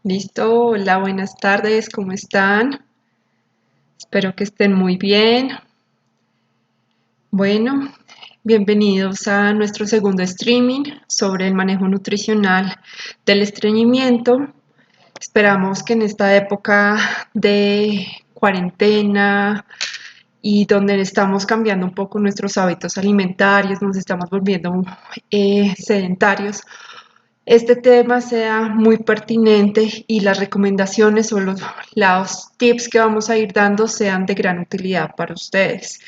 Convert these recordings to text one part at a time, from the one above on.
Listo, hola, buenas tardes, ¿cómo están? Espero que estén muy bien. Bueno, bienvenidos a nuestro segundo streaming sobre el manejo nutricional del estreñimiento. Esperamos que en esta época de cuarentena y donde estamos cambiando un poco nuestros hábitos alimentarios, nos estamos volviendo sedentarios, este tema sea muy pertinente y las recomendaciones o los tips que vamos a ir dando sean de gran utilidad para ustedes.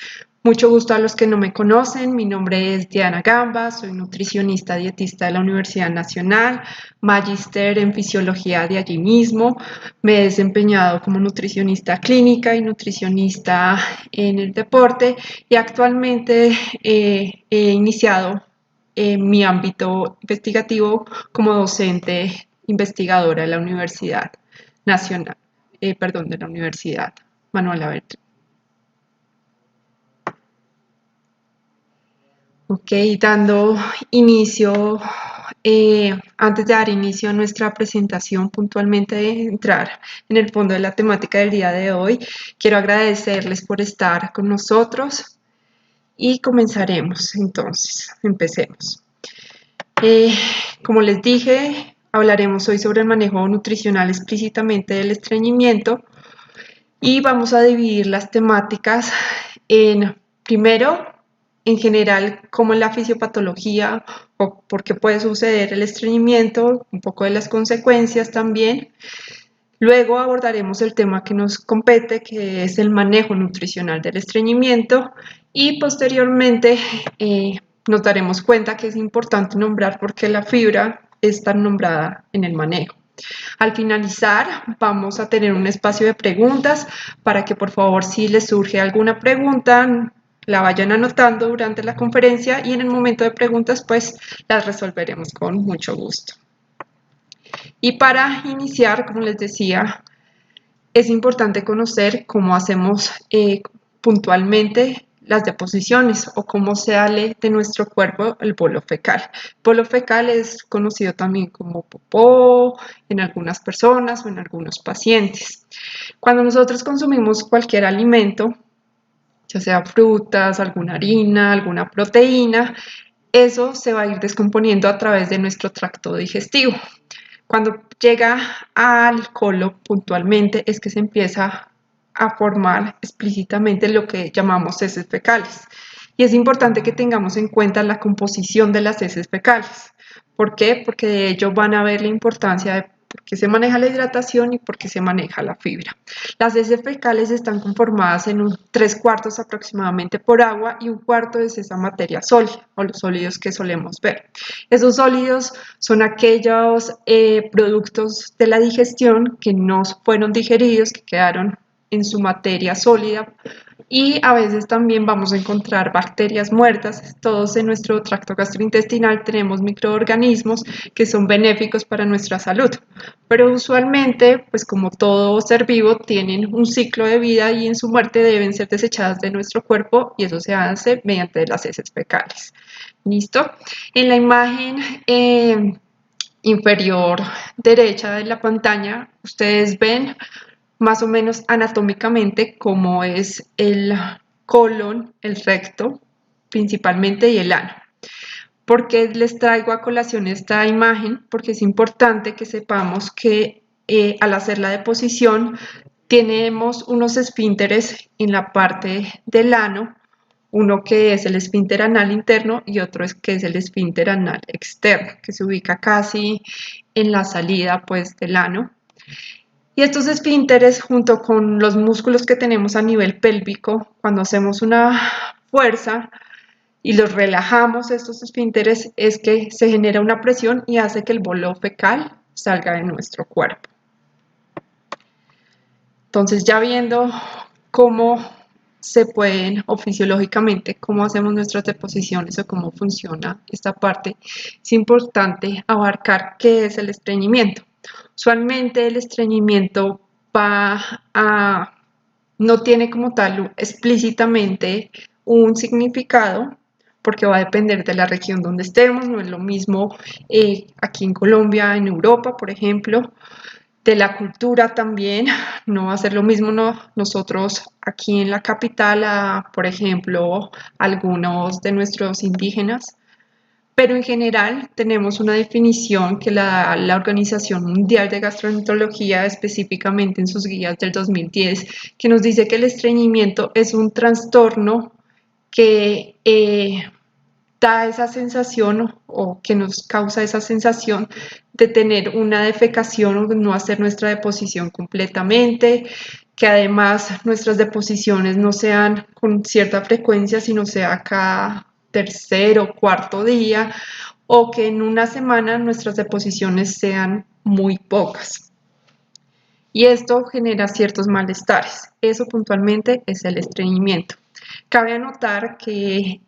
Mucho gusto a los que no me conocen, mi nombre es Diana Gamba, soy nutricionista dietista de la Universidad Nacional, magíster en fisiología de allí mismo, me he desempeñado como nutricionista clínica y nutricionista en el deporte y actualmente he iniciado mi ámbito investigativo como docente investigadora de la Universidad Nacional, de la Universidad Manuel Aberto. Ok, dando inicio, antes de dar inicio a nuestra presentación, puntualmente de entrar en el fondo de la temática del día de hoy, quiero agradecerles por estar con nosotros y comenzaremos entonces, empecemos. Como les dije, hablaremos hoy sobre el manejo nutricional explícitamente del estreñimiento y vamos a dividir las temáticas en, primero, en general, cómo es la fisiopatología o por qué puede suceder el estreñimiento, un poco de las consecuencias también. Luego abordaremos el tema que nos compete, que es el manejo nutricional del estreñimiento y posteriormente nos daremos cuenta que es importante nombrar por qué la fibra es tan nombrada en el manejo. Al finalizar vamos a tener un espacio de preguntas para que por favor si les surge alguna pregunta la vayan anotando durante la conferencia y en el momento de preguntas pues las resolveremos con mucho gusto. Y para iniciar, como les decía, es importante conocer cómo hacemos puntualmente las deposiciones o cómo sale de nuestro cuerpo el bolo fecal. El bolo fecal es conocido también como popó en algunas personas o en algunos pacientes. Cuando nosotros consumimos cualquier alimento, ya sea frutas, alguna harina, alguna proteína, eso se va a ir descomponiendo a través de nuestro tracto digestivo. Cuando llega al colon puntualmente es que se empieza a formar explícitamente lo que llamamos heces fecales. Y es importante que tengamos en cuenta la composición de las heces fecales. ¿Por qué? Porque de ello van a ver la importancia de por qué se maneja la hidratación y por qué se maneja la fibra. Las heces fecales están conformadas en 3/4 aproximadamente por agua y 1/4 es esa materia sólida o los sólidos que solemos ver. Esos sólidos son aquellos productos de la digestión que no fueron digeridos, que quedaron en su materia sólida y a veces también vamos a encontrar bacterias muertas. Todos en nuestro tracto gastrointestinal tenemos microorganismos que son benéficos para nuestra salud, pero usualmente, pues como todo ser vivo, tienen un ciclo de vida y en su muerte deben ser desechadas de nuestro cuerpo y eso se hace mediante las heces fecales. ¿Listo? En la imagen inferior derecha de la pantalla, ustedes ven más o menos anatómicamente cómo es el colon, el recto, principalmente, y el ano. ¿Por qué les traigo a colación esta imagen? Porque es importante que sepamos que al hacer la deposición tenemos unos esfínteres en la parte del ano, uno que es el esfínter anal interno y otro que es el esfínter anal externo, que se ubica casi en la salida pues del ano. Y estos esfínteres, junto con los músculos que tenemos a nivel pélvico, cuando hacemos una fuerza y los relajamos, estos esfínteres, es que se genera una presión y hace que el bolo fecal salga de nuestro cuerpo. Entonces, ya viendo cómo se pueden, o fisiológicamente, cómo hacemos nuestras deposiciones o cómo funciona esta parte, es importante abarcar qué es el estreñimiento. Usualmente el estreñimiento no tiene como tal explícitamente un significado, porque va a depender de la región donde estemos, no es lo mismo aquí en Colombia, en Europa, por ejemplo, de la cultura también. No va a ser lo mismo nosotros aquí en la capital por ejemplo, algunos de nuestros indígenas, pero en general tenemos una definición que la Organización Mundial de Gastroenterología, específicamente en sus guías del 2010, que nos dice que el estreñimiento es un trastorno que da esa sensación o que nos causa esa sensación de tener una defecación o no hacer nuestra deposición completamente, que además nuestras deposiciones no sean con cierta frecuencia, sino sea cada tercer o cuarto día, o que en una semana nuestras deposiciones sean muy pocas. Y esto genera ciertos malestares. Eso puntualmente es el estreñimiento. Cabe anotar que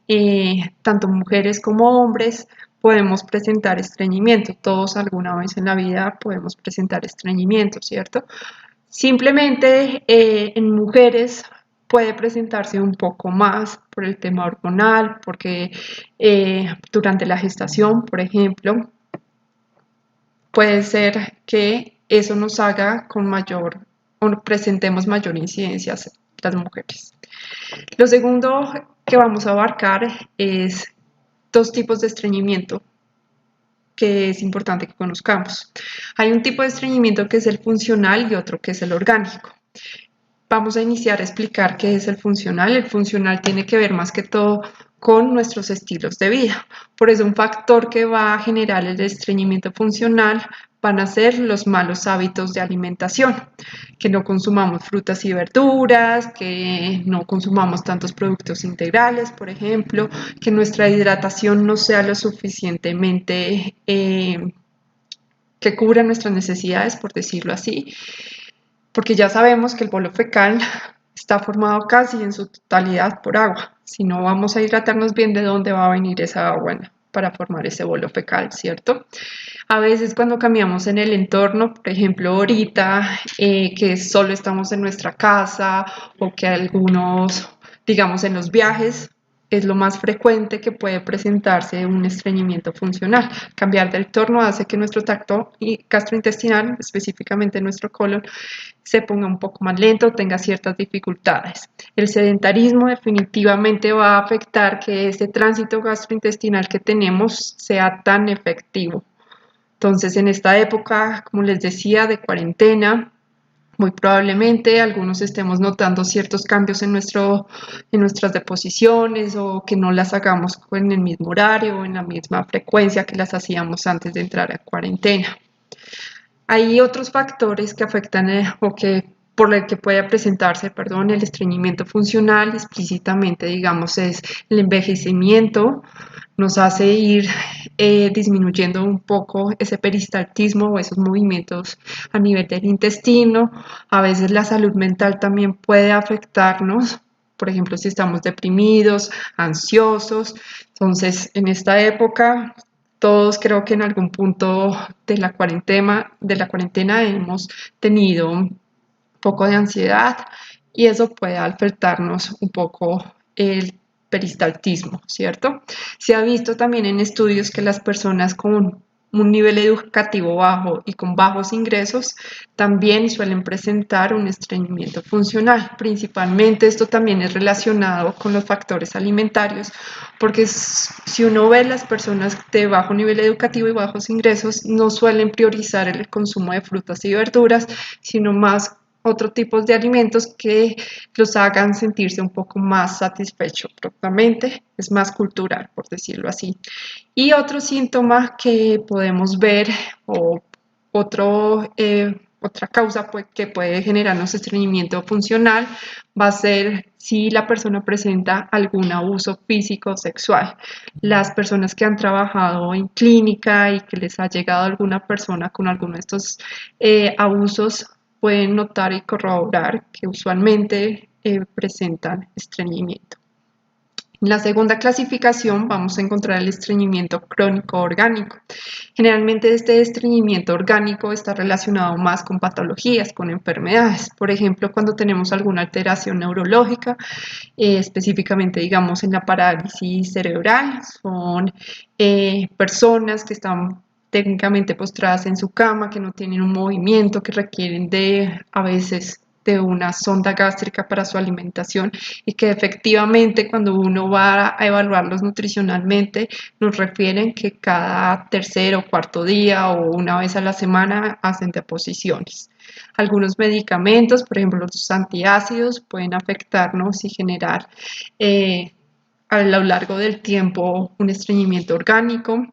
tanto mujeres como hombres podemos presentar estreñimiento. Todos alguna vez en la vida podemos presentar estreñimiento, ¿cierto? Simplemente en mujeres puede presentarse un poco más por el tema hormonal, porque durante la gestación, por ejemplo, puede ser que eso nos haga con mayor o presentemos mayor incidencia las mujeres. Lo segundo que vamos a abarcar es dos tipos de estreñimiento que es importante que conozcamos. Hay un tipo de estreñimiento que es el funcional y otro que es el orgánico. Vamos a iniciar a explicar qué es el funcional. El funcional tiene que ver más que todo con nuestros estilos de vida. Por eso un factor que va a generar el estreñimiento funcional van a ser los malos hábitos de alimentación, que no consumamos frutas y verduras, que no consumamos tantos productos integrales, por ejemplo, que nuestra hidratación no sea lo suficientemente que cubra nuestras necesidades, por decirlo así, porque ya sabemos que el bolo fecal está formado casi en su totalidad por agua. Si no vamos a hidratarnos bien, ¿de dónde va a venir esa agua para formar ese bolo fecal, cierto? A veces cuando cambiamos en el entorno, por ejemplo ahorita que solo estamos en nuestra casa o que algunos, digamos en los viajes, es lo más frecuente que puede presentarse un estreñimiento funcional. Cambiar de entorno hace que nuestro tracto gastrointestinal, específicamente nuestro colon, se ponga un poco más lento, tenga ciertas dificultades. El sedentarismo definitivamente va a afectar que ese tránsito gastrointestinal que tenemos sea tan efectivo. Entonces, en esta época, como les decía, de cuarentena, muy probablemente algunos estemos notando ciertos cambios en nuestras deposiciones o que no las hagamos en el mismo horario o en la misma frecuencia que las hacíamos antes de entrar a cuarentena. Hay otros factores que afectan o que por el que puede presentarse, perdón, el estreñimiento funcional explícitamente, digamos, es el envejecimiento, nos hace ir disminuyendo un poco ese peristaltismo o esos movimientos a nivel del intestino. A veces la salud mental también puede afectarnos, por ejemplo, si estamos deprimidos, ansiosos. Entonces, en esta época todos creo que en algún punto de la cuarentena hemos tenido un poco de ansiedad y eso puede afectarnos un poco el peristaltismo, ¿cierto? Se ha visto también en estudios que las personas con un nivel educativo bajo y con bajos ingresos también suelen presentar un estreñimiento funcional. Principalmente esto también es relacionado con los factores alimentarios, porque si uno ve las personas de bajo nivel educativo y bajos ingresos no suelen priorizar el consumo de frutas y verduras, sino más otro tipo de alimentos que los hagan sentirse un poco más satisfechos propiamente, es más cultural, por decirlo así. Y otro síntoma que podemos ver o otra causa que puede generarnos estreñimiento funcional va a ser si la persona presenta algún abuso físico o sexual. Las personas que han trabajado en clínica y que les ha llegado alguna persona con alguno de estos abusos pueden notar y corroborar que usualmente presentan estreñimiento. En la segunda clasificación vamos a encontrar el estreñimiento crónico orgánico. Generalmente este estreñimiento orgánico está relacionado más con patologías, con enfermedades. Por ejemplo, cuando tenemos alguna alteración neurológica, específicamente digamos en la parálisis cerebral, son personas que están técnicamente postradas en su cama, que no tienen un movimiento, que requieren a veces de una sonda gástrica para su alimentación y que efectivamente cuando uno va a evaluarlos nutricionalmente nos refieren que cada tercer o cuarto día o una vez a la semana hacen deposiciones. Algunos medicamentos, por ejemplo los antiácidos, pueden afectarnos y generar a lo largo del tiempo un estreñimiento orgánico.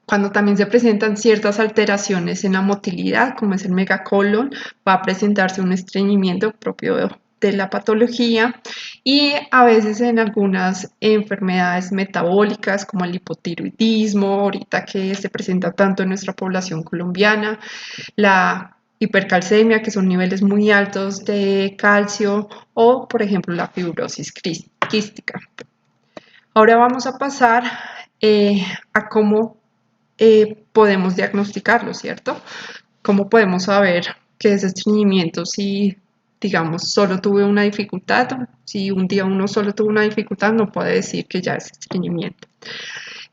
Cuando también se presentan ciertas alteraciones en la motilidad, como es el megacolon, va a presentarse un estreñimiento propio de la patología y a veces en algunas enfermedades metabólicas como el hipotiroidismo, ahorita que se presenta tanto en nuestra población colombiana, la hipercalcemia, que son niveles muy altos de calcio, o por ejemplo la fibrosis quística. Ahora vamos a pasar a cómo podemos diagnosticarlo, ¿cierto? ¿Cómo podemos saber qué es estreñimiento si, digamos, solo tuve una dificultad? Si un día uno solo tuvo una dificultad, no puede decir que ya es estreñimiento.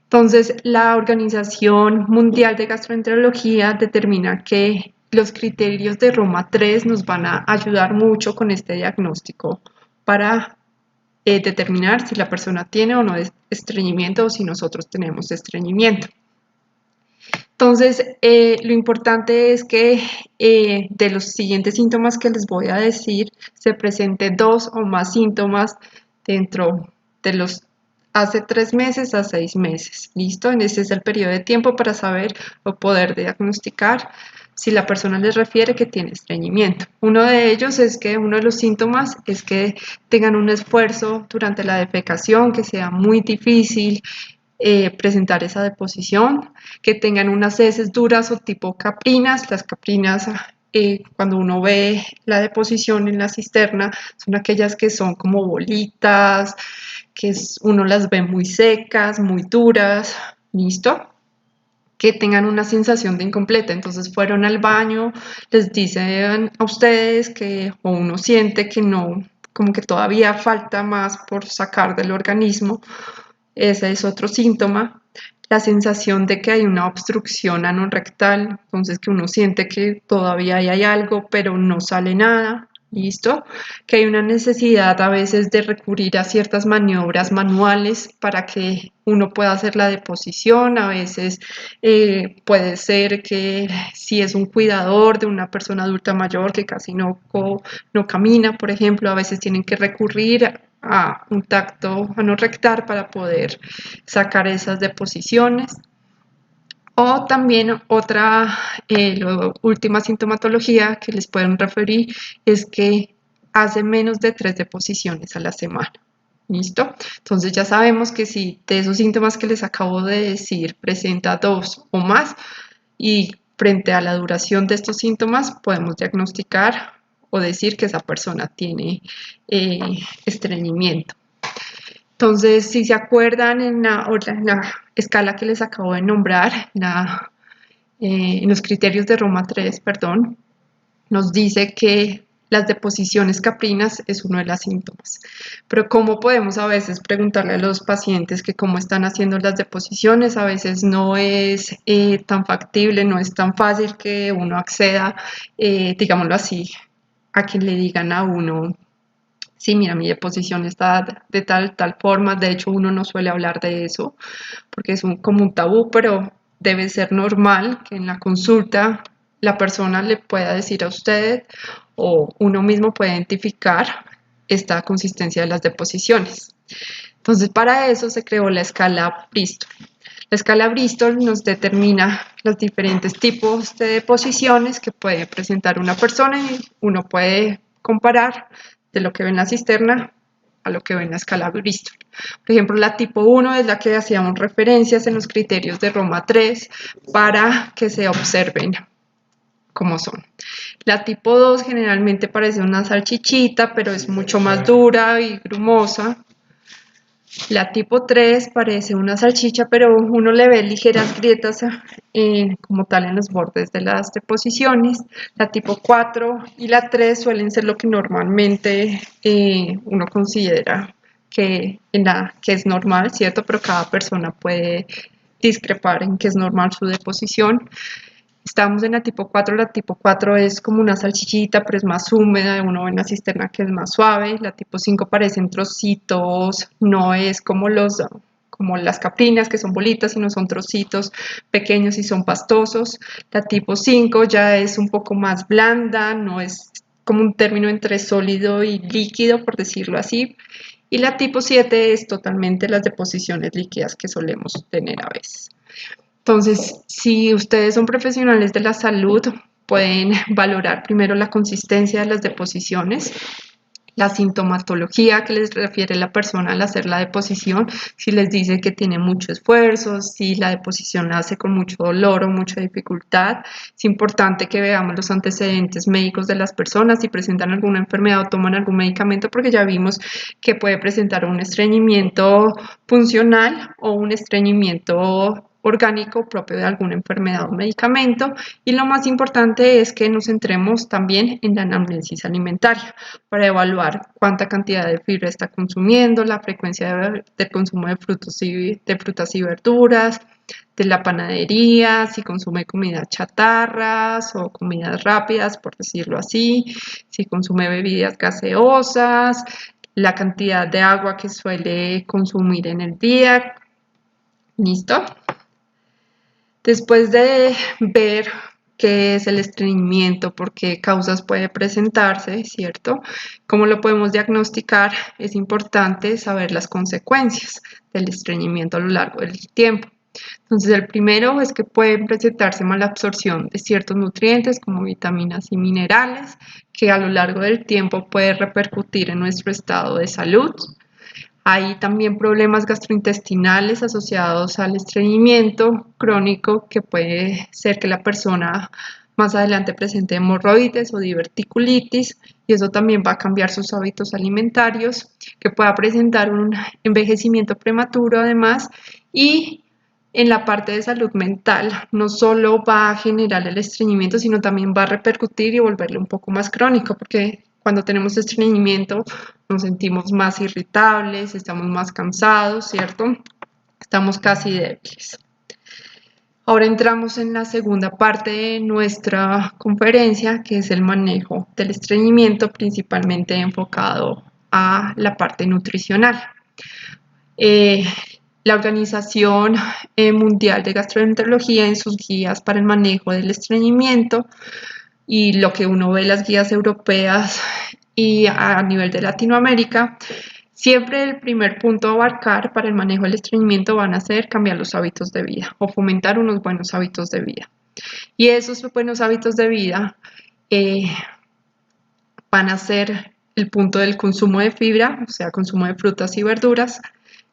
Entonces, la Organización Mundial de Gastroenterología determina que los criterios de Roma 3 nos van a ayudar mucho con este diagnóstico para determinar si la persona tiene o no estreñimiento o si nosotros tenemos estreñimiento. Entonces, lo importante es que de los siguientes síntomas que les voy a decir, se presente 2 o más síntomas dentro de los hace 3 meses a 6 meses. ¿Listo? Este es el periodo de tiempo para saber o poder diagnosticar si la persona les refiere que tiene estreñimiento. Uno de ellos es que uno de los síntomas es que tengan un esfuerzo durante la defecación, que sea muy difícil presentar esa deposición, que tengan unas heces duras o tipo caprinas. Las caprinas, cuando uno ve la deposición en la cisterna, son aquellas que son como bolitas, que uno las ve muy secas, muy duras, ¿listo? Que tengan una sensación de incompleta. Entonces fueron al baño, les dicen a ustedes que, o uno siente que no, como que todavía falta más por sacar del organismo. Ese es otro síntoma. La sensación de que hay una obstrucción anorrectal, entonces que uno siente que todavía hay algo, pero no sale nada. ¿Listo? Que hay una necesidad a veces de recurrir a ciertas maniobras manuales para que uno pueda hacer la deposición. A veces puede ser que si es un cuidador de una persona adulta mayor que casi no camina, por ejemplo, a veces tienen que recurrir a un tacto anorrectal para poder sacar esas deposiciones. O también otra, última sintomatología que les pueden referir es que hace menos de 3 deposiciones a la semana. ¿Listo? Entonces ya sabemos que si de esos síntomas que les acabo de decir presenta 2 o más y frente a la duración de estos síntomas podemos diagnosticar o decir que esa persona tiene estreñimiento. Entonces, si se acuerdan en la escala que les acabo de nombrar, en los criterios de Roma 3, perdón, nos dice que las deposiciones caprinas es uno de los síntomas. Pero ¿cómo podemos a veces preguntarle a los pacientes que cómo están haciendo las deposiciones? A veces no es tan factible, no es tan fácil que uno acceda, digámoslo así, a que le digan a uno, sí, mira, mi deposición está de tal forma. De hecho, uno no suele hablar de eso porque es como un tabú, pero debe ser normal que en la consulta la persona le pueda decir a usted o uno mismo puede identificar esta consistencia de las deposiciones. Entonces, para eso se creó la escala Bristol. La escala Bristol nos determina los diferentes tipos de deposiciones que puede presentar una persona y uno puede comparar de lo que ve en la cisterna a lo que ve en la escala Bristol. Por ejemplo, la tipo 1 es la que hacíamos referencias en los criterios de Roma 3 para que se observen cómo son. La tipo 2 generalmente parece una salchichita, pero es mucho más dura y grumosa. La tipo 3 parece una salchicha, pero uno le ve ligeras grietas como tal en los bordes de las deposiciones. La tipo 4 y la 3 suelen ser lo que normalmente uno considera que es normal, ¿cierto? Pero cada persona puede discrepar en que es normal su deposición. Estamos en la tipo 4, la tipo 4 es como una salchichita, pero es más húmeda, uno ve en la cisterna que es más suave, la tipo 5 parecen trocitos, no es como las caprinas que son bolitas, sino son trocitos pequeños y son pastosos. La tipo 5 ya es un poco más blanda, no es como un término entre sólido y líquido, por decirlo así. Y la tipo 7 es totalmente las deposiciones líquidas que solemos tener a veces. Entonces, si ustedes son profesionales de la salud, pueden valorar primero la consistencia de las deposiciones, la sintomatología que les refiere la persona al hacer la deposición, si les dice que tiene mucho esfuerzo, si la deposición la hace con mucho dolor o mucha dificultad. Es importante que veamos los antecedentes médicos de las personas, si presentan alguna enfermedad o toman algún medicamento, porque ya vimos que puede presentar un estreñimiento funcional o un estreñimiento orgánico propio de alguna enfermedad o medicamento. Y lo más importante es que nos centremos también en la anamnesis alimentaria para evaluar cuánta cantidad de fibra está consumiendo, la frecuencia de consumo de frutas y verduras, de la panadería, si consume comidas chatarras o comidas rápidas, por decirlo así, si consume bebidas gaseosas, la cantidad de agua que suele consumir en el día. ¿Listo? Después de ver qué es el estreñimiento, por qué causas puede presentarse, ¿cierto? ¿Cómo lo podemos diagnosticar? Es importante saber las consecuencias del estreñimiento a lo largo del tiempo. Entonces, el primero es que puede presentarse mala absorción de ciertos nutrientes como vitaminas y minerales, que a lo largo del tiempo puede repercutir en nuestro estado de salud. Hay también problemas gastrointestinales asociados al estreñimiento crónico, que puede ser que la persona más adelante presente hemorroides o diverticulitis, y eso también va a cambiar sus hábitos alimentarios, que pueda presentar un envejecimiento prematuro además. Y en la parte de salud mental no solo va a generar el estreñimiento, sino también va a repercutir y volverlo un poco más crónico, porque cuando tenemos estreñimiento nos sentimos más irritables, estamos más cansados, ¿cierto? Estamos casi débiles. Ahora entramos en la segunda parte de nuestra conferencia, que es el manejo del estreñimiento, principalmente enfocado a la parte nutricional. La Organización Mundial de Gastroenterología, en sus guías para el manejo del estreñimiento, y lo que uno ve en las guías europeas y a nivel de Latinoamérica, siempre el primer punto a abarcar para el manejo del estreñimiento van a ser cambiar los hábitos de vida o fomentar unos buenos hábitos de vida. Y esos buenos hábitos de vida van a ser el punto del consumo de fibra, o sea, consumo de frutas y verduras,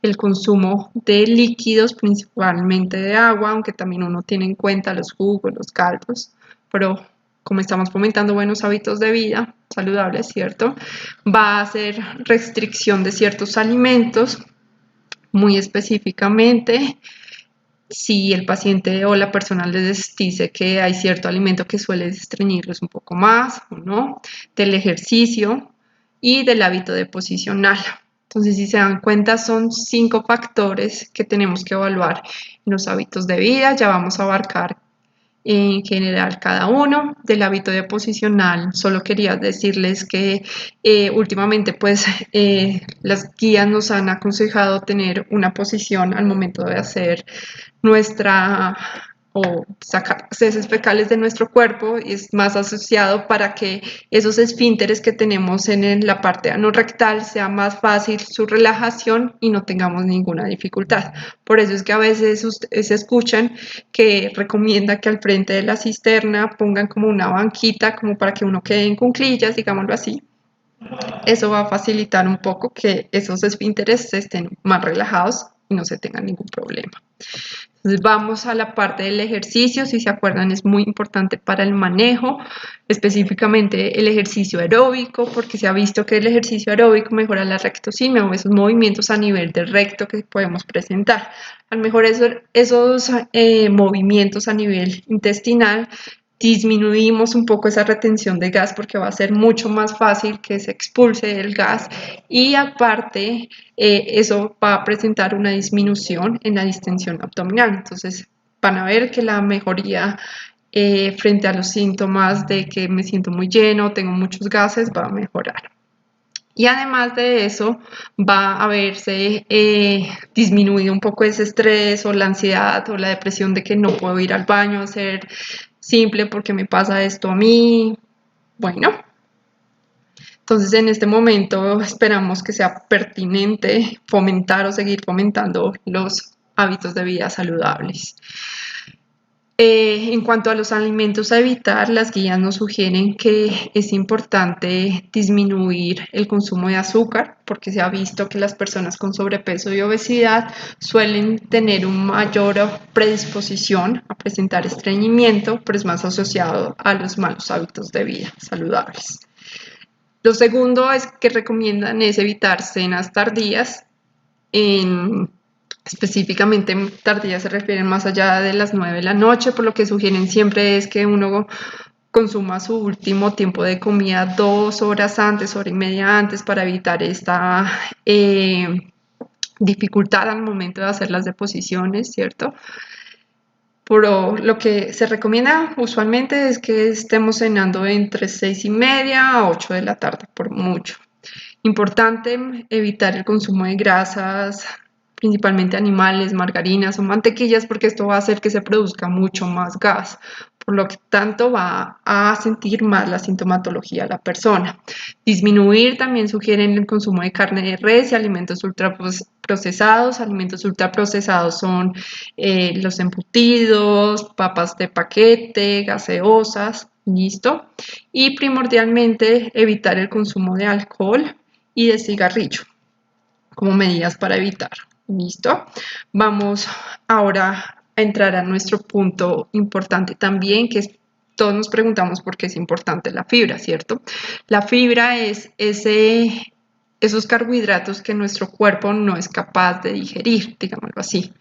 el consumo de líquidos, principalmente de agua, aunque también uno tiene en cuenta los jugos, los caldos, pero como estamos fomentando buenos hábitos de vida saludables, ¿cierto? Va a ser restricción de ciertos alimentos, muy específicamente, si el paciente o la persona les dice que hay cierto alimento que suele estreñirlos un poco más o no, del ejercicio y del hábito deposicional. Entonces, si se dan cuenta, son 5 factores que tenemos que evaluar en los hábitos de vida. Ya vamos a abarcar en general cada uno. Del hábito deposicional, solo quería decirles que últimamente pues las guías nos han aconsejado tener una posición al momento de hacer nuestra o sacar heces fecales de nuestro cuerpo, y es más asociado para que esos esfínteres que tenemos en la parte anorrectal sea más fácil su relajación y no tengamos ninguna dificultad. Por eso es que a veces se escuchan que recomienda que al frente de la cisterna pongan como una banquita como para que uno quede en cuclillas, digámoslo así. Eso va a facilitar un poco que esos esfínteres estén más relajados y no se tengan ningún problema. Entonces vamos a la parte del ejercicio. Si se acuerdan, es muy importante para el manejo, específicamente el ejercicio aeróbico, porque se ha visto que el ejercicio aeróbico mejora la rectosimia o esos movimientos a nivel del recto que podemos presentar. A lo mejor esos movimientos a nivel intestinal disminuimos un poco esa retención de gas porque va a ser mucho más fácil que se expulse el gas y aparte eso va a presentar una disminución en la distensión abdominal. Entonces van a ver que la mejoría frente a los síntomas de que me siento muy lleno, tengo muchos gases, va a mejorar. Y además de eso, va a verse disminuido un poco ese estrés o la ansiedad o la depresión de que no puedo ir al baño a hacer simple porque me pasa esto a mí. Bueno, entonces en este momento esperamos que sea pertinente fomentar o seguir fomentando los hábitos de vida saludables. En cuanto a los alimentos a evitar, las guías nos sugieren que es importante disminuir el consumo de azúcar porque se ha visto que las personas con sobrepeso y obesidad suelen tener una mayor predisposición a presentar estreñimiento, pero es más asociado a los malos hábitos de vida saludables. Lo segundo es que recomiendan es evitar cenas tardías. Específicamente tardías se refieren más allá de las 9 de la noche, por lo que sugieren siempre es que uno consuma su último tiempo de comida 2 horas antes, hora y media antes, para evitar esta dificultad al momento de hacer las deposiciones, ¿cierto? Pero lo que se recomienda usualmente es que estemos cenando entre 6:30 a 8 de la tarde, por mucho. Importante evitar el consumo de grasas, principalmente animales, margarinas o mantequillas, porque esto va a hacer que se produzca mucho más gas, por lo que tanto va a sentir más la sintomatología la persona. Disminuir también sugieren el consumo de carne de res y alimentos ultraprocesados. Alimentos ultraprocesados son los embutidos, papas de paquete, gaseosas, ¿listo? Y primordialmente evitar el consumo de alcohol y de cigarrillo como medidas para evitar. ¿Listo? Vamos ahora a entrar a nuestro punto importante también, que es, todos nos preguntamos por qué es importante la fibra, ¿cierto? La fibra es esos carbohidratos que nuestro cuerpo no es capaz de digerir, digámoslo así.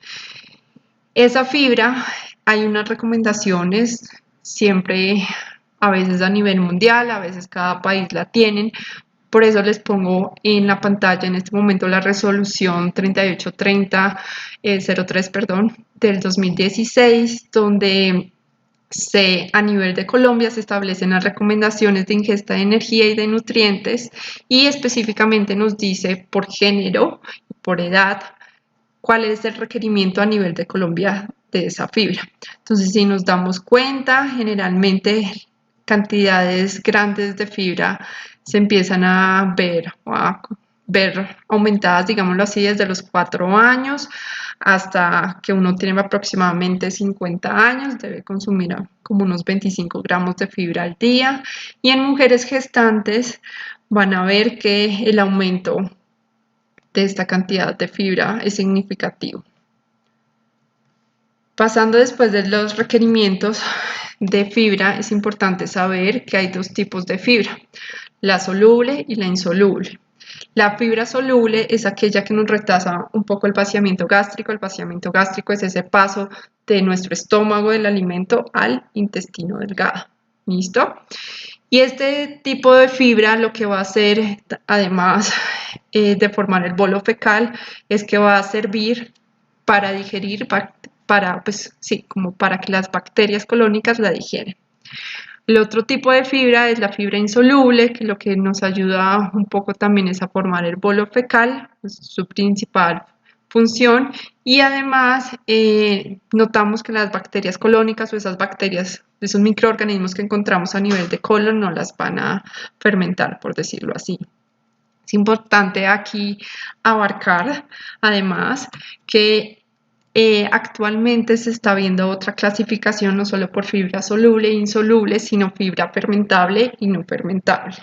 Esa fibra, hay unas recomendaciones, siempre a veces a nivel mundial, a veces cada país la tienen. Por eso les pongo en la pantalla en este momento la resolución 3830-03, del 2016, donde a nivel de Colombia se establecen las recomendaciones de ingesta de energía y de nutrientes y específicamente nos dice por género, por edad, cuál es el requerimiento a nivel de Colombia de esa fibra. Entonces, si nos damos cuenta, generalmente cantidades grandes de fibra se empiezan a ver aumentadas, digámoslo así, desde los 4 años hasta que uno tiene aproximadamente 50 años, debe consumir como unos 25 gramos de fibra al día. Y en mujeres gestantes van a ver que el aumento de esta cantidad de fibra es significativo. Pasando después de los requerimientos de fibra, es importante saber que hay dos tipos de fibra, la soluble y la insoluble. La fibra soluble es aquella que nos retrasa un poco el vaciamiento gástrico. El vaciamiento gástrico es ese paso de nuestro estómago del alimento al intestino delgado. ¿Listo? Y este tipo de fibra lo que va a hacer, además de formar el bolo fecal, es que va a servir para digerir, como para que las bacterias colónicas la digieren. El otro tipo de fibra es la fibra insoluble, que lo que nos ayuda un poco también es a formar el bolo fecal, es su principal función, y además notamos que las bacterias colónicas o esas bacterias, esos microorganismos que encontramos a nivel de colon no las van a fermentar, por decirlo así. Es importante aquí abarcar además que actualmente se está viendo otra clasificación no solo por fibra soluble e insoluble, sino fibra fermentable y no fermentable.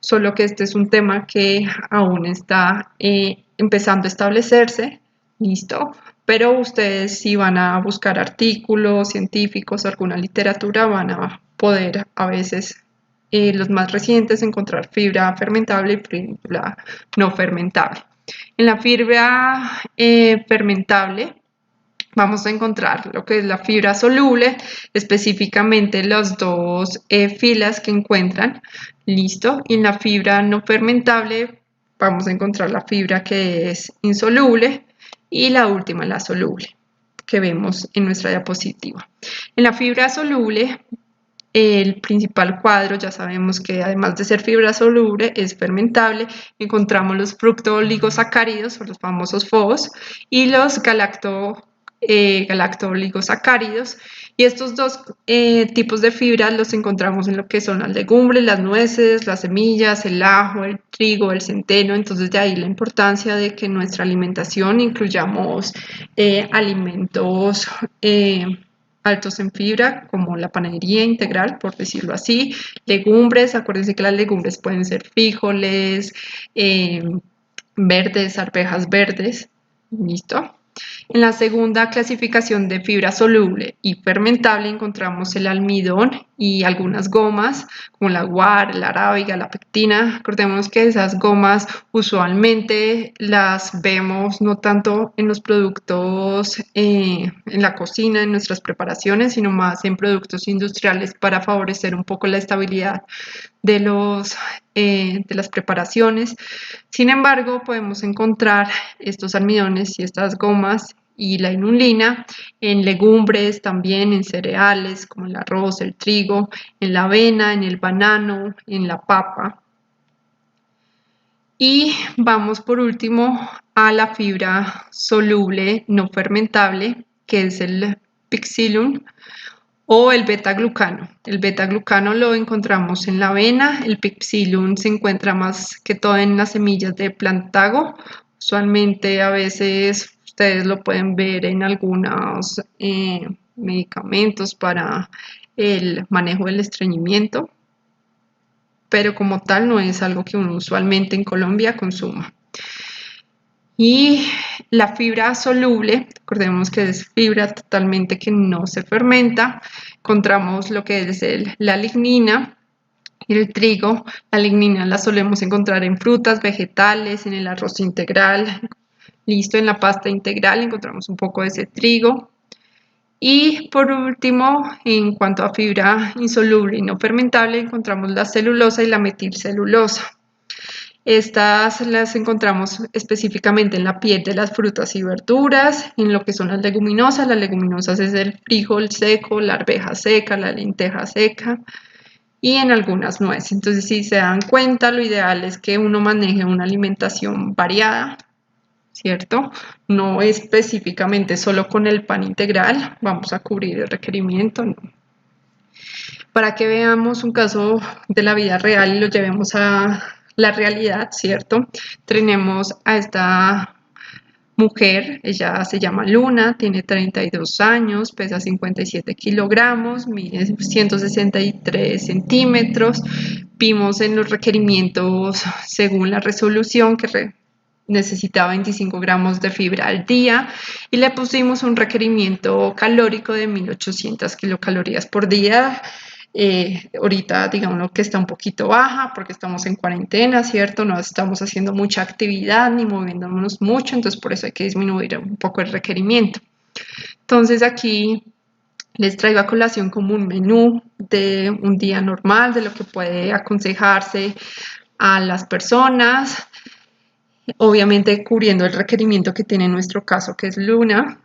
Solo que este es un tema que aún está empezando a establecerse, ¿listo? Pero ustedes si van a buscar artículos científicos o alguna literatura van a poder a veces los más recientes encontrar fibra fermentable y fibra no fermentable. En la fibra fermentable vamos a encontrar lo que es la fibra soluble, específicamente las dos filas que encuentran, listo, y en la fibra no fermentable vamos a encontrar la fibra que es insoluble y la última, la soluble, que vemos en nuestra diapositiva. En la fibra soluble, el principal cuadro, ya sabemos que además de ser fibra soluble, es fermentable. Encontramos los fructooligosacáridos, o los famosos FOS, y los galactooligosacáridos. Y estos dos tipos de fibras los encontramos en lo que son las legumbres, las nueces, las semillas, el ajo, el trigo, el centeno. Entonces de ahí la importancia de que en nuestra alimentación incluyamos alimentos altos en fibra, como la panadería integral, por decirlo así, legumbres. Acuérdense que las legumbres pueden ser frijoles, verdes, arvejas verdes, ¿listo? En la segunda clasificación de fibra soluble y fermentable encontramos el almidón y algunas gomas como la guar, la arábiga, la pectina. Recordemos que esas gomas usualmente las vemos no tanto en los productos en la cocina, en nuestras preparaciones, sino más en productos industriales para favorecer un poco la estabilidad de las preparaciones. Sin embargo, podemos encontrar estos almidones y estas gomas y la inulina en legumbres, también en cereales como el arroz, el trigo, en la avena, en el banano, en la papa. Y vamos por último a la fibra soluble no fermentable, que es el Pixilum o el beta-glucano. El beta-glucano lo encontramos en la avena, el Pixilum se encuentra más que todo en las semillas de plantago. Usualmente a veces ustedes lo pueden ver en algunos medicamentos para el manejo del estreñimiento, pero como tal no es algo que uno usualmente en Colombia consuma. Y la fibra soluble, recordemos que es fibra totalmente que no se fermenta. Encontramos lo que es la lignina y el trigo. La lignina la solemos encontrar en frutas, vegetales, en el arroz integral. Listo, en la pasta integral encontramos un poco de ese trigo. Y por último, en cuanto a fibra insoluble y no fermentable, encontramos la celulosa y la metilcelulosa. Estas las encontramos específicamente en la piel de las frutas y verduras, en lo que son las leguminosas. Las leguminosas es el frijol seco, la arveja seca, la lenteja seca y en algunas nueces. Entonces, si se dan cuenta, lo ideal es que uno maneje una alimentación variada, ¿cierto? No específicamente solo con el pan integral, vamos a cubrir el requerimiento, no. Para que veamos un caso de la vida real y lo llevemos a la realidad, ¿cierto? Tenemos a esta mujer, ella se llama Luna, tiene 32 años, pesa 57 kilogramos, mide 163 centímetros. Vimos en los requerimientos, según la resolución, que necesitaba 25 gramos de fibra al día y le pusimos un requerimiento calórico de 1800 kilocalorías por día. Ahorita digamos que está un poquito baja porque estamos en cuarentena, ¿cierto? No estamos haciendo mucha actividad ni moviéndonos mucho, entonces por eso hay que disminuir un poco el requerimiento. Entonces aquí les traigo a colación como un menú de un día normal, de lo que puede aconsejarse a las personas, obviamente cubriendo el requerimiento que tiene en nuestro caso, que es Luna.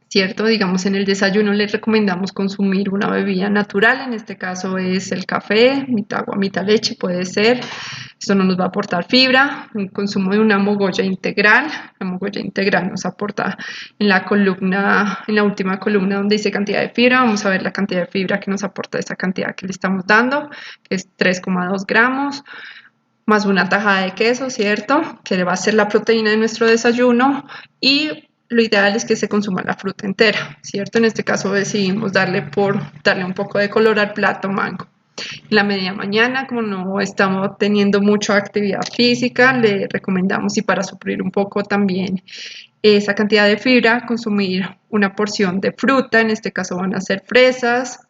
¿Cierto? Digamos, en el desayuno les recomendamos consumir una bebida natural, en este caso es el café, mitad agua, mitad leche, puede ser. Esto no nos va a aportar fibra. El consumo de una mogolla integral, la mogolla integral nos aporta en la columna, en la última columna donde dice cantidad de fibra, vamos a ver la cantidad de fibra que nos aporta esa cantidad que le estamos dando, que es 3,2 gramos. Más una tajada de queso, ¿cierto? Que va a ser la proteína de nuestro desayuno y lo ideal es que se consuma la fruta entera, ¿cierto? En este caso decidimos darle un poco de color al plato mango. En la media mañana, como no estamos teniendo mucha actividad física, le recomendamos, y para suplir un poco también esa cantidad de fibra, consumir una porción de fruta, en este caso van a ser fresas.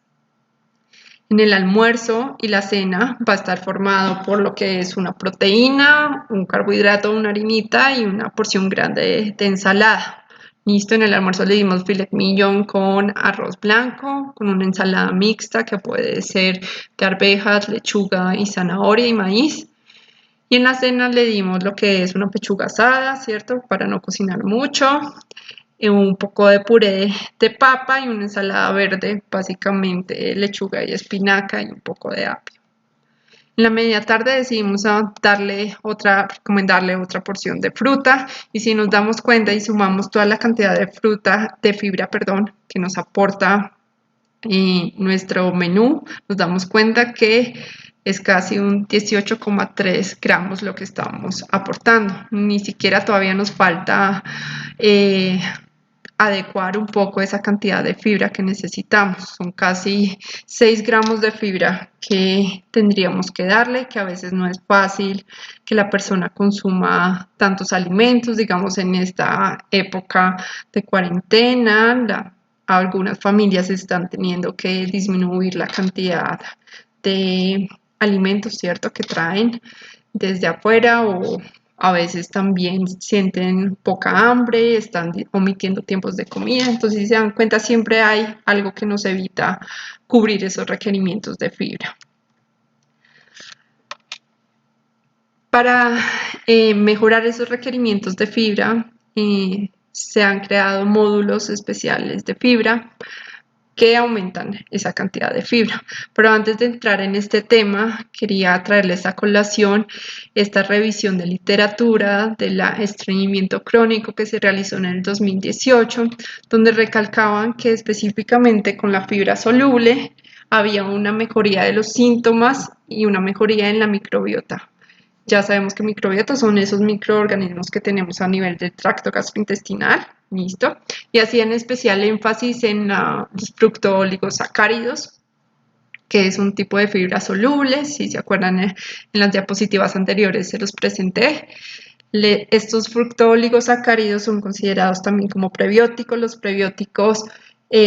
En el almuerzo y la cena va a estar formado por lo que es una proteína, un carbohidrato, una harinita y una porción grande de ensalada. Listo, en el almuerzo le dimos filet mignon con arroz blanco, con una ensalada mixta que puede ser de arvejas, lechuga y zanahoria y maíz. Y en la cena le dimos lo que es una pechuga asada, ¿cierto? Para no cocinar mucho, un poco de puré de papa y una ensalada verde, básicamente lechuga y espinaca y un poco de apio. En la media tarde decidimos recomendarle otra porción de fruta y si nos damos cuenta y sumamos toda la cantidad de fibra, perdón, que nos aporta nuestro menú, nos damos cuenta que es casi un 18,3 gramos lo que estamos aportando. Ni siquiera todavía nos falta adecuar un poco esa cantidad de fibra que necesitamos. Son casi 6 gramos de fibra que tendríamos que darle, que a veces no es fácil que la persona consuma tantos alimentos, digamos en esta época de cuarentena, algunas familias están teniendo que disminuir la cantidad de alimentos, ¿cierto?, que traen desde afuera o a veces también sienten poca hambre, están omitiendo tiempos de comida, entonces si se dan cuenta siempre hay algo que nos evita cubrir esos requerimientos de fibra. Para mejorar esos requerimientos de fibra, se han creado módulos especiales de fibra que aumentan esa cantidad de fibra. Pero antes de entrar en este tema, quería traerles a colación esta revisión de literatura del estreñimiento crónico que se realizó en el 2018, donde recalcaban que específicamente con la fibra soluble había una mejoría de los síntomas y una mejoría en la microbiota. Ya sabemos que microbiota son esos microorganismos que tenemos a nivel del tracto gastrointestinal, ¿listo? Y hacían especial énfasis en los fructooligosacáridos, que es un tipo de fibra soluble, si se acuerdan en las diapositivas anteriores se los presenté. Estos fructooligosacáridos son considerados también como prebióticos. Los prebióticos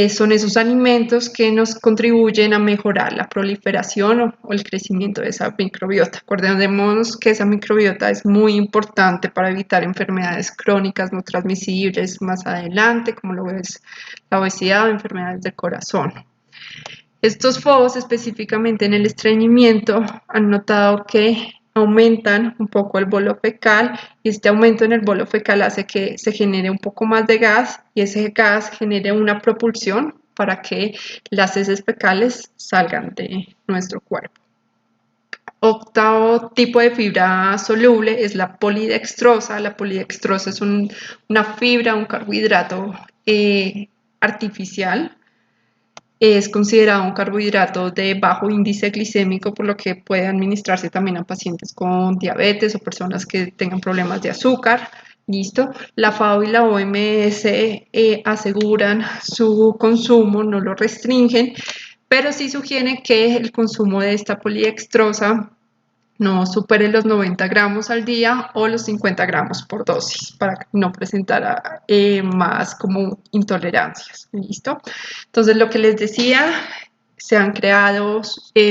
son esos alimentos que nos contribuyen a mejorar la proliferación o el crecimiento de esa microbiota. Acordémonos que esa microbiota es muy importante para evitar enfermedades crónicas no transmisibles más adelante, como lo es la obesidad o enfermedades del corazón. Estos focos específicamente en el estreñimiento han notado que aumentan un poco el bolo fecal y este aumento en el bolo fecal hace que se genere un poco más de gas y ese gas genere una propulsión para que las heces fecales salgan de nuestro cuerpo. Octavo tipo de fibra soluble es la polidextrosa. La polidextrosa es una fibra, un carbohidrato artificial. Es considerado un carbohidrato de bajo índice glicémico, por lo que puede administrarse también a pacientes con diabetes o personas que tengan problemas de azúcar. Listo. La FAO y la OMS aseguran su consumo, no lo restringen, pero sí sugieren que el consumo de esta polidextrosa no supere los 90 gramos al día o los 50 gramos por dosis para no presentar más como intolerancias. ¿Listo? Entonces, lo que les decía, se han creado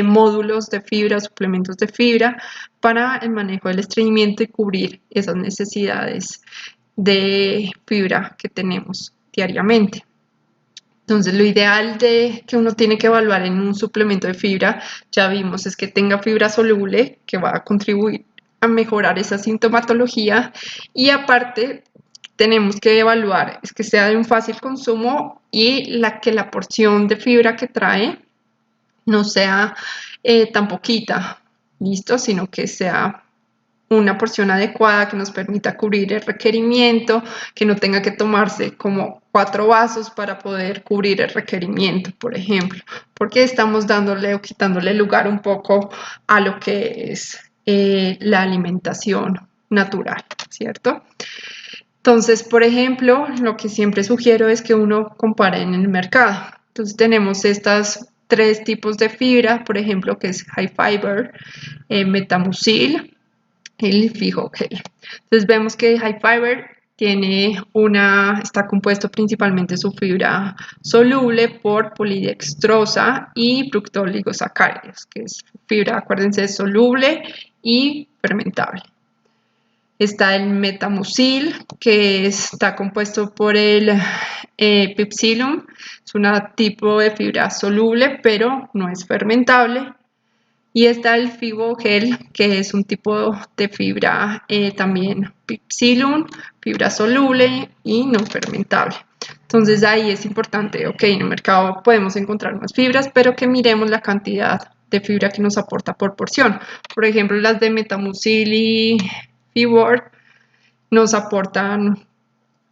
módulos de fibra, suplementos de fibra para el manejo del estreñimiento y cubrir esas necesidades de fibra que tenemos diariamente. Entonces, lo ideal que uno tiene que evaluar en un suplemento de fibra, ya vimos, es que tenga fibra soluble, que va a contribuir a mejorar esa sintomatología. Y aparte, tenemos que evaluar es que sea de un fácil consumo y que la porción de fibra que trae no sea tan poquita, ¿listo? Sino que sea una porción adecuada que nos permita cubrir el requerimiento, que no tenga que tomarse como 4 vasos para poder cubrir el requerimiento, por ejemplo, porque estamos dándole o quitándole lugar un poco a lo que es la alimentación natural, ¿cierto? Entonces, por ejemplo, lo que siempre sugiero es que uno compare en el mercado. Entonces, tenemos estas 3 tipos de fibra, por ejemplo, que es high fiber, metamucil, el fijo gel. Entonces vemos que high fiber está compuesto principalmente su fibra soluble por polidextrosa y fructooligosacáridos, que es fibra, acuérdense, soluble y fermentable. Está el metamucil, que está compuesto por el pipsilum. Es un tipo de fibra soluble, pero no es fermentable. Y está el fibogel, que es un tipo de fibra también pipsilum, fibra soluble y no fermentable. Entonces ahí es importante, ok, en el mercado podemos encontrar más fibras, pero que miremos la cantidad de fibra que nos aporta por porción. Por ejemplo, las de metamucil y fibor nos aportan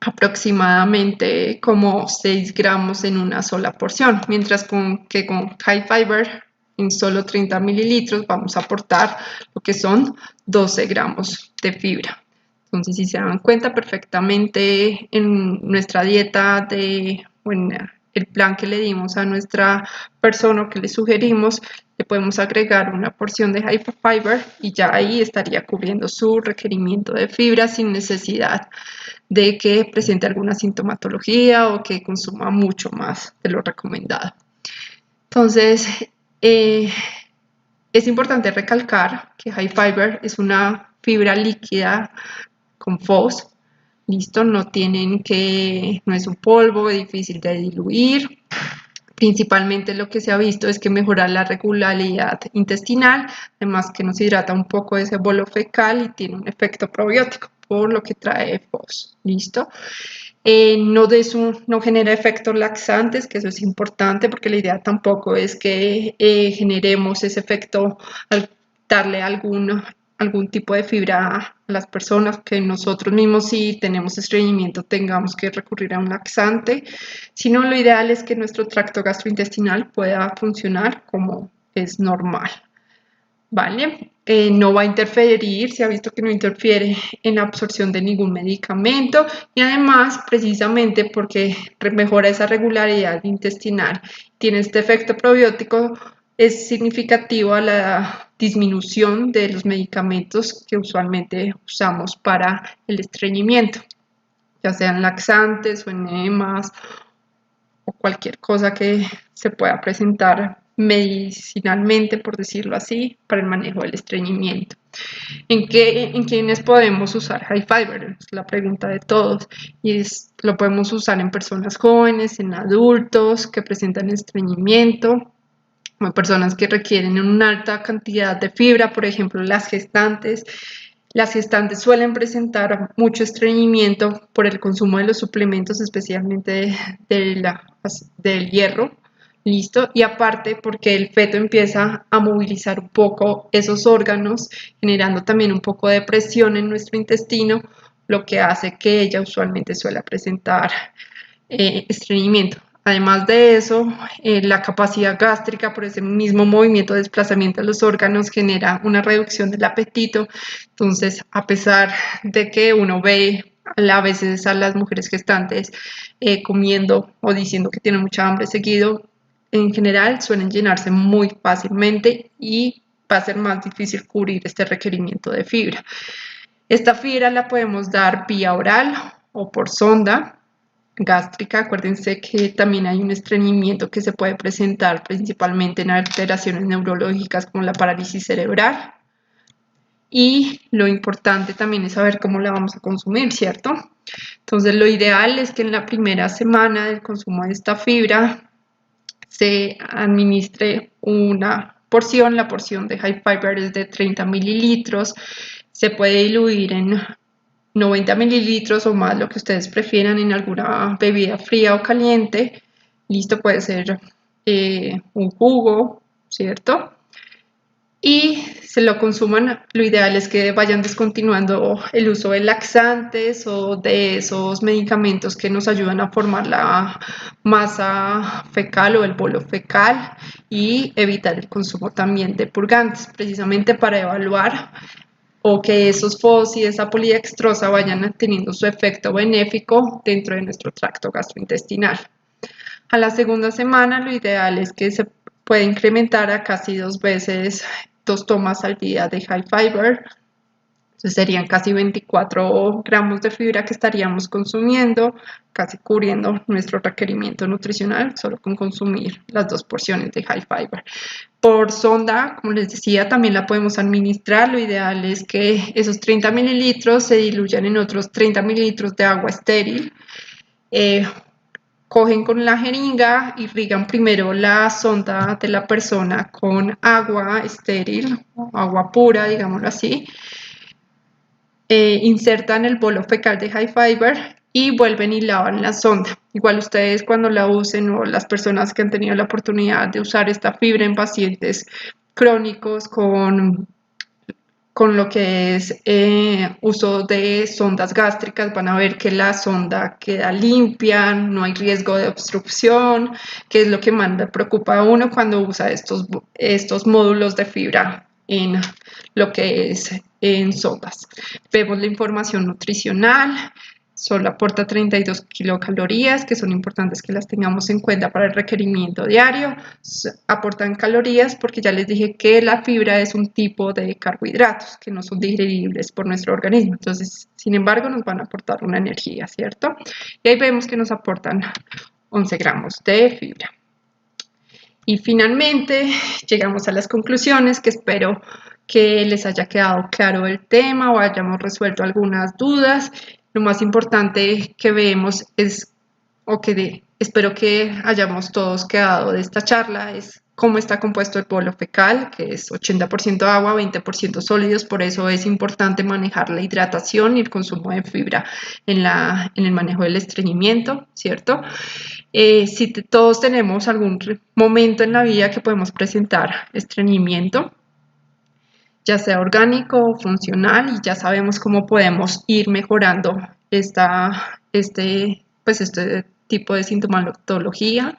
aproximadamente como 6 gramos en una sola porción, mientras que con high fiber en solo 30 mililitros vamos a aportar lo que son 12 gramos de fibra. Entonces, si se dan cuenta perfectamente en nuestra dieta o en el plan que le dimos a nuestra persona o que le sugerimos, le podemos agregar una porción de high fiber y ya ahí estaría cubriendo su requerimiento de fibra sin necesidad de que presente alguna sintomatología o que consuma mucho más de lo recomendado. Entonces, es importante recalcar que high fiber es una fibra líquida con FOS, listo, no es un polvo difícil de diluir. Principalmente lo que se ha visto es que mejora la regularidad intestinal, además que nos hidrata un poco ese bolo fecal y tiene un efecto probiótico, por lo que trae FOS, listo. No genera efectos laxantes, que eso es importante porque la idea tampoco es que generemos ese efecto al darle algún tipo de fibra a las personas, que nosotros mismos si tenemos estreñimiento tengamos que recurrir a un laxante, sino lo ideal es que nuestro tracto gastrointestinal pueda funcionar como es normal. ¿Vale? No va a interferir, se ha visto que no interfiere en la absorción de ningún medicamento y además, precisamente porque mejora esa regularidad intestinal, tiene este efecto probiótico, es significativo a la disminución de los medicamentos que usualmente usamos para el estreñimiento, ya sean laxantes o enemas o cualquier cosa que se pueda presentar medicinalmente, por decirlo así, para el manejo del estreñimiento. ¿En quiénes podemos usar high fiber? Es la pregunta de todos. Lo podemos usar en personas jóvenes, en adultos que presentan estreñimiento, o personas que requieren una alta cantidad de fibra, por ejemplo, las gestantes. Las gestantes suelen presentar mucho estreñimiento por el consumo de los suplementos, especialmente del hierro, ¿listo? Y aparte porque el feto empieza a movilizar un poco esos órganos, generando también un poco de presión en nuestro intestino, lo que hace que ella usualmente suele presentar estreñimiento. Además de eso, la capacidad gástrica por ese mismo movimiento de desplazamiento de los órganos genera una reducción del apetito. Entonces, a pesar de que uno ve a veces a las mujeres gestantes comiendo o diciendo que tienen mucha hambre seguido, en general suelen llenarse muy fácilmente y va a ser más difícil cubrir este requerimiento de fibra. Esta fibra la podemos dar vía oral o por sonda gástrica. Acuérdense que también hay un estreñimiento que se puede presentar principalmente en alteraciones neurológicas como la parálisis cerebral. Y lo importante también es saber cómo la vamos a consumir, ¿cierto? Entonces lo ideal es que en la primera semana del consumo de esta fibra se administre una porción. La porción de high fiber es de 30 mililitros. Se puede diluir en 90 mililitros o más, lo que ustedes prefieran, en alguna bebida fría o caliente. Listo, puede ser un jugo, ¿cierto? Y se lo consuman, lo ideal es que vayan descontinuando el uso de laxantes o de esos medicamentos que nos ayudan a formar la masa fecal o el bolo fecal y evitar el consumo también de purgantes, precisamente para evaluar o que esos FOS y esa polidextrosa vayan teniendo su efecto benéfico dentro de nuestro tracto gastrointestinal. A la segunda semana lo ideal es que se puede incrementar a casi 2 tomas al día de high fiber. Entonces serían casi 24 gramos de fibra que estaríamos consumiendo, casi cubriendo nuestro requerimiento nutricional solo con consumir las 2 porciones de high fiber. Por sonda, como les decía, también la podemos administrar. Lo ideal es que esos 30 mililitros se diluyan en otros 30 mililitros de agua estéril. Cogen con la jeringa, irrigan primero la sonda de la persona con agua estéril, agua pura, digámoslo así. Insertan el bolo fecal de high fiber y vuelven y lavan la sonda. Igual ustedes cuando la usen, o las personas que han tenido la oportunidad de usar esta fibra en pacientes crónicos con lo que es uso de sondas gástricas, van a ver que la sonda queda limpia, no hay riesgo de obstrucción, que es lo que más le preocupa a uno cuando usa estos módulos de fibra en lo que es en sondas. Vemos la información nutricional. Solo aporta 32 kilocalorías, que son importantes que las tengamos en cuenta para el requerimiento diario. Aportan calorías porque ya les dije que la fibra es un tipo de carbohidratos que no son digeribles por nuestro organismo. Entonces, sin embargo, nos van a aportar una energía, ¿cierto? Y ahí vemos que nos aportan 11 gramos de fibra. Y finalmente llegamos a las conclusiones, que espero que les haya quedado claro el tema o hayamos resuelto algunas dudas. Lo más importante que vemos es, espero que hayamos todos quedado de esta charla, es cómo está compuesto el bolo fecal, que es 80% agua, 20% sólidos. Por eso es importante manejar la hidratación y el consumo de fibra en el manejo del estreñimiento, ¿cierto? Si todos tenemos algún momento en la vida que podemos presentar estreñimiento, ya sea orgánico o funcional, y ya sabemos cómo podemos ir mejorando este tipo de sintomatología.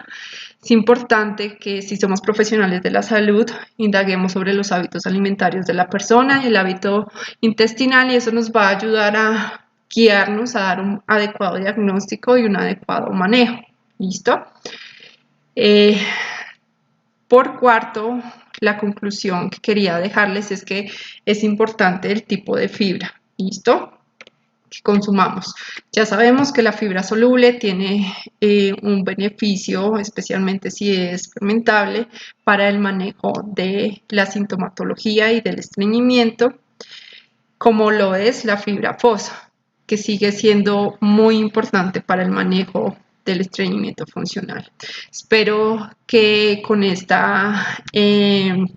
Es importante que, si somos profesionales de la salud, indaguemos sobre los hábitos alimentarios de la persona y el hábito intestinal, y eso nos va a ayudar a guiarnos a dar un adecuado diagnóstico y un adecuado manejo. ¿Listo? Por cuarto, la conclusión que quería dejarles es que es importante el tipo de fibra. ¿Listo? Que consumamos. Ya sabemos que la fibra soluble tiene un beneficio, especialmente si es fermentable, para el manejo de la sintomatología y del estreñimiento, como lo es la fibra fosa, que sigue siendo muy importante para el manejo del estreñimiento funcional. Espero que con esta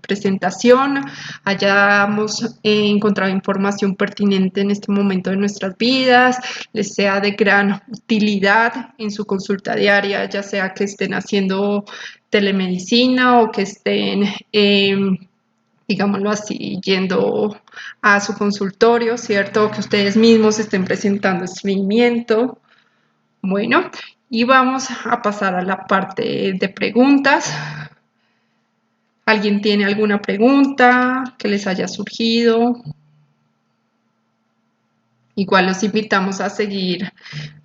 presentación hayamos encontrado información pertinente en este momento de nuestras vidas, les sea de gran utilidad en su consulta diaria, ya sea que estén haciendo telemedicina o que estén digámoslo así, yendo a su consultorio, ¿cierto? Que ustedes mismos estén presentando estreñimiento. Bueno, y vamos a pasar a la parte de preguntas. ¿Alguien tiene alguna pregunta que les haya surgido? Igual los invitamos a seguir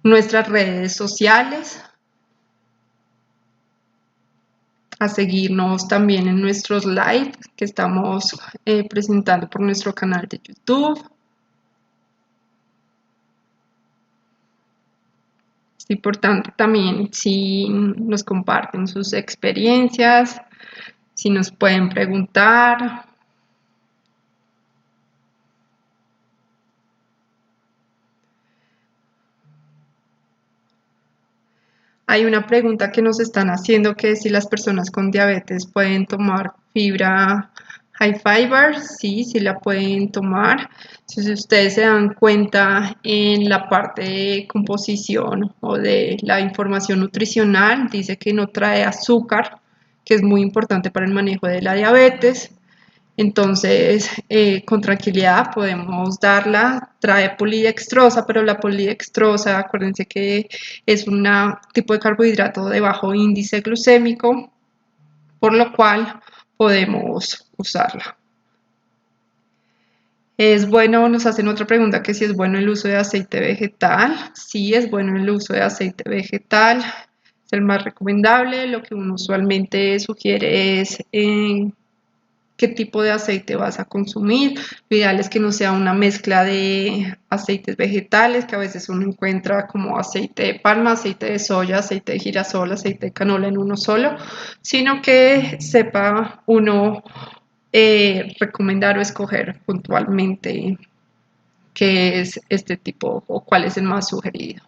nuestras redes sociales, a seguirnos también en nuestros live que estamos presentando por nuestro canal de YouTube. Es importante también si nos comparten sus experiencias, si nos pueden preguntar. Hay una pregunta que nos están haciendo, que es si las personas con diabetes pueden tomar fibra high fiber. Sí, sí la pueden tomar. Si ustedes se dan cuenta en la parte de composición o de la información nutricional, dice que no trae azúcar, que es muy importante para el manejo de la diabetes. Entonces, con tranquilidad podemos darla. Trae polidextrosa, pero la polidextrosa, acuérdense que es un tipo de carbohidrato de bajo índice glucémico, por lo cual podemos usarla. Es bueno, nos hacen otra pregunta, que si es bueno el uso de aceite vegetal. Sí, es bueno el uso de aceite vegetal, es el más recomendable. Lo que uno usualmente sugiere es que qué tipo de aceite vas a consumir. Lo ideal es que no sea una mezcla de aceites vegetales, que a veces uno encuentra como aceite de palma, aceite de soya, aceite de girasol, aceite de canola en uno solo, sino que sepa uno recomendar o escoger puntualmente qué es este tipo o cuál es el más sugerido.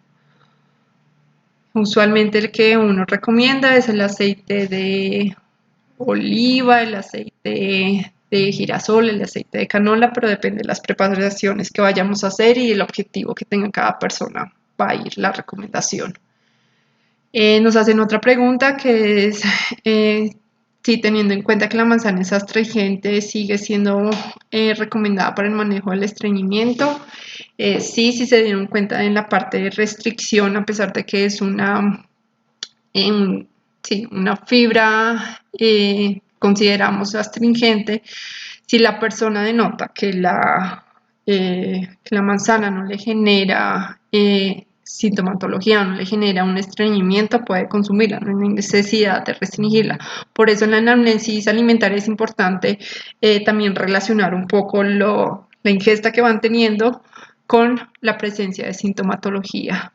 Usualmente el que uno recomienda es el aceite de oliva, el aceite de girasol, el aceite de canola, pero depende de las preparaciones que vayamos a hacer y el objetivo que tenga cada persona, va a ir la recomendación. Nos hacen otra pregunta que es si teniendo en cuenta que la manzana es astringente sigue siendo recomendada para el manejo del estreñimiento. Sí, se dieron cuenta en la parte de restricción, a pesar de que es una fibra consideramos astringente, si la persona denota que la manzana no le genera sintomatología, no le genera un estreñimiento, puede consumirla, no hay necesidad de restringirla. Por eso en la anamnesis alimentaria es importante también relacionar un poco la ingesta que van teniendo con la presencia de sintomatología.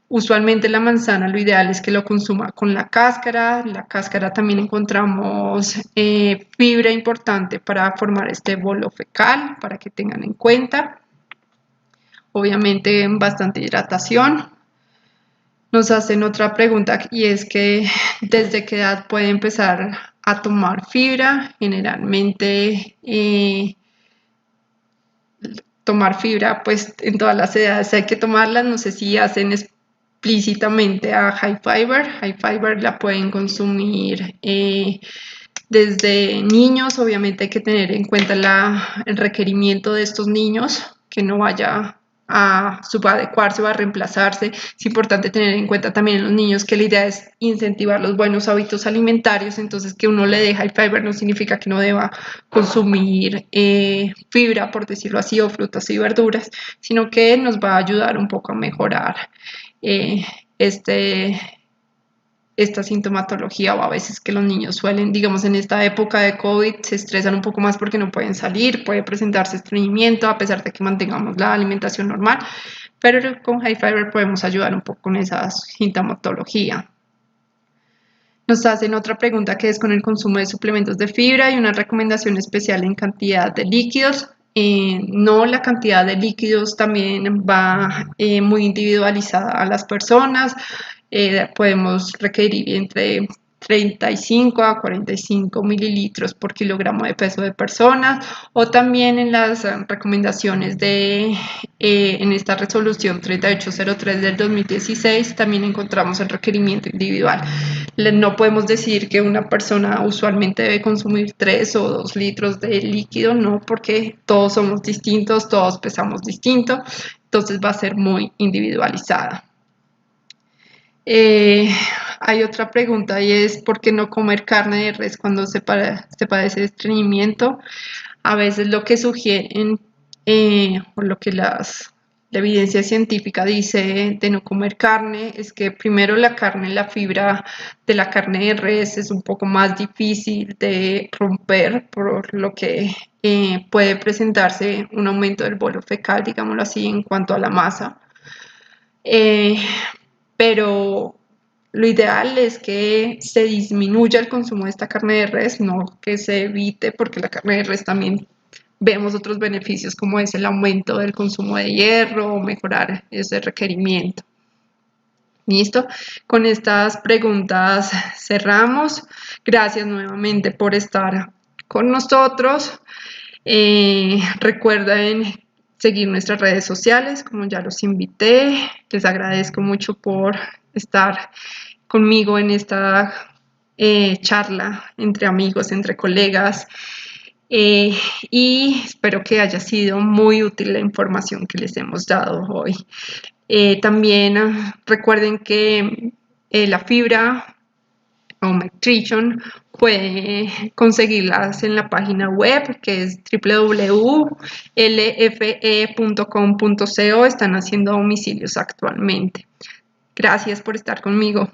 Usualmente la manzana lo ideal es que lo consuma con la cáscara. La cáscara también encontramos fibra importante para formar este bolo fecal, para que tengan en cuenta. Obviamente bastante hidratación. Nos hacen otra pregunta y es que ¿desde qué edad puede empezar a tomar fibra? Generalmente tomar fibra pues en todas las edades hay que tomarlas. No sé si hacen explícitamente a high fiber. High fiber la pueden consumir desde niños. Obviamente hay que tener en cuenta el requerimiento de estos niños, que no vaya a subadecuarse o a reemplazarse. Es importante tener en cuenta también en los niños que la idea es incentivar los buenos hábitos alimentarios, entonces que uno le dé high fiber no significa que no deba consumir fibra, por decirlo así, o frutas y verduras, sino que nos va a ayudar un poco a mejorar esta sintomatología, o a veces que los niños suelen, digamos en esta época de COVID, se estresan un poco más porque no pueden salir, puede presentarse estreñimiento a pesar de que mantengamos la alimentación normal, pero con high fiber podemos ayudar un poco con esa sintomatología. Nos hacen otra pregunta que es con el consumo de suplementos de fibra y una recomendación especial en cantidad de líquidos. No, la cantidad de líquidos también va muy individualizada a las personas. Podemos requerir entre 35 a 45 mililitros por kilogramo de peso de personas, o también en las recomendaciones en esta resolución 3803 del 2016 también encontramos el requerimiento individual. No podemos decir que una persona usualmente debe consumir 3 o 2 litros de líquido, no, porque todos somos distintos, todos pesamos distinto, entonces va a ser muy individualizada. Hay otra pregunta y es ¿por qué no comer carne de res cuando se padece de estreñimiento? A veces lo que sugieren o lo que la evidencia científica dice de no comer carne es que primero la carne, la fibra de la carne de res es un poco más difícil de romper, por lo que puede presentarse un aumento del bolo fecal, digámoslo así, en cuanto a la masa. Pero lo ideal es que se disminuya el consumo de esta carne de res, no que se evite, porque la carne de res también vemos otros beneficios como es el aumento del consumo de hierro o mejorar ese requerimiento. Listo, con estas preguntas cerramos. Gracias nuevamente por estar con nosotros. Recuerden seguir nuestras redes sociales, como ya los invité. Les agradezco mucho por estar conmigo en esta charla entre amigos, entre colegas. Y espero que haya sido muy útil la información que les hemos dado hoy. También recuerden que la fibra o nutrition puede conseguirlas en la página web que es www.lfe.com.co. Están haciendo domicilios actualmente. Gracias por estar conmigo.